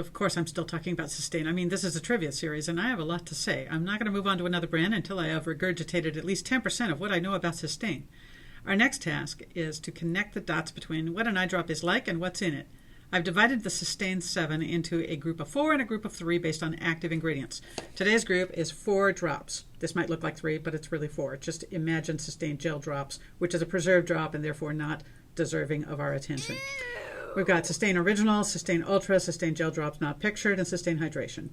Of course, I'm still talking about Systane. I mean, this is a trivia series, and I have a lot to say. I'm not going to move on to another brand until I have regurgitated at least 10% of what I know about Systane. Our next task is to connect the dots between what an eye drop is like and what's in it. I've divided the Systane 7 into a group of 4 and a group of 3 based on active ingredients. Today's group is 4 drops. This might look like 3, but it's really 4. Just imagine Systane gel drops, which is a preserved drop and therefore not deserving of our attention. We've got Systane Original, Systane Ultra, Systane Gel Drops Not Pictured, and Systane Hydration.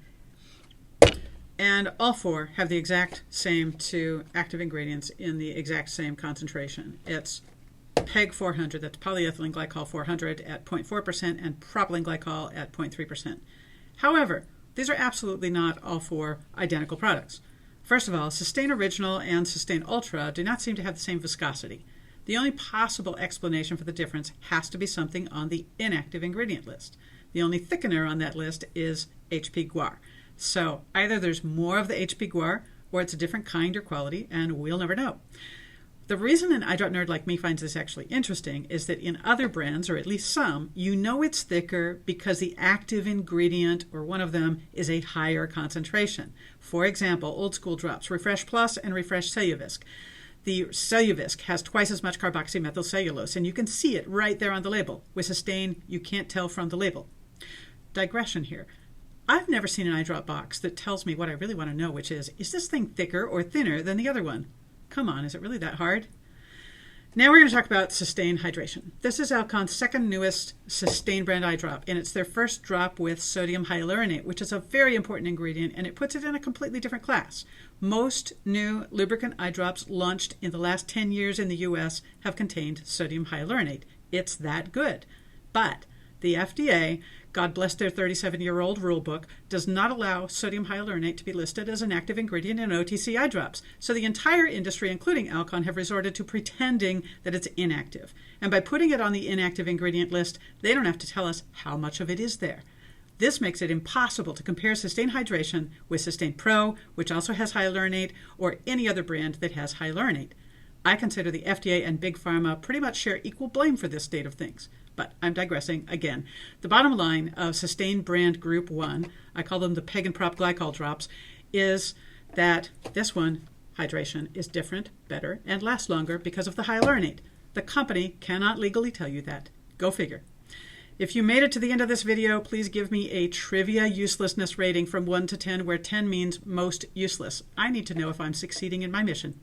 And all 4 have the exact same 2 active ingredients in the exact same concentration. It's PEG 400, that's polyethylene glycol 400 at 0.4%, and propylene glycol at 0.3%. However, these are absolutely not all 4 identical products. First of all, Systane Original and Systane Ultra do not seem to have the same viscosity. The only possible explanation for the difference has to be something on the inactive ingredient list. The only thickener on that list is HP guar. So either there's more of the HP guar or it's a different kind or quality, and we'll never know. The reason an eye drop nerd like me finds this actually interesting is that in other brands, or at least some, you know it's thicker because the active ingredient, or one of them, is a higher concentration. For example, old school drops, Refresh Plus and Refresh Celluvisc. The Celluvisc has twice as much carboxymethylcellulose, and you can see it right there on the label. With Systane, you can't tell from the label. Digression here. I've never seen an eye drop box that tells me what I really want to know, which is this thing thicker or thinner than the other one? Come on, is it really that hard? Now we're going to talk about Systane Hydration. This is Alcon's second newest Systane brand eye drop, and it's their first drop with sodium hyaluronate, which is a very important ingredient, and it puts it in a completely different class. Most new lubricant eye drops launched in the last 10 years in the U.S. have contained sodium hyaluronate. It's that good. But the FDA, God bless their 37-year-old rule book, does not allow sodium hyaluronate to be listed as an active ingredient in OTC eye drops. So the entire industry, including Alcon, have resorted to pretending that it's inactive. And by putting it on the inactive ingredient list, they don't have to tell us how much of it is there. This makes it impossible to compare Systane Hydration with Systane Pro, which also has hyaluronate, or any other brand that has hyaluronate. I consider the FDA and Big Pharma pretty much share equal blame for this state of things. But I'm digressing again. The bottom line of Systane brand Group 1, I call them the PEG and Prop glycol drops, is that this one, hydration, is different, better, and lasts longer because of the hyaluronate. The company cannot legally tell you that. Go figure. If you made it to the end of this video, please give me a trivia uselessness rating from 1 to 10, where 10 means most useless. I need to know if I'm succeeding in my mission.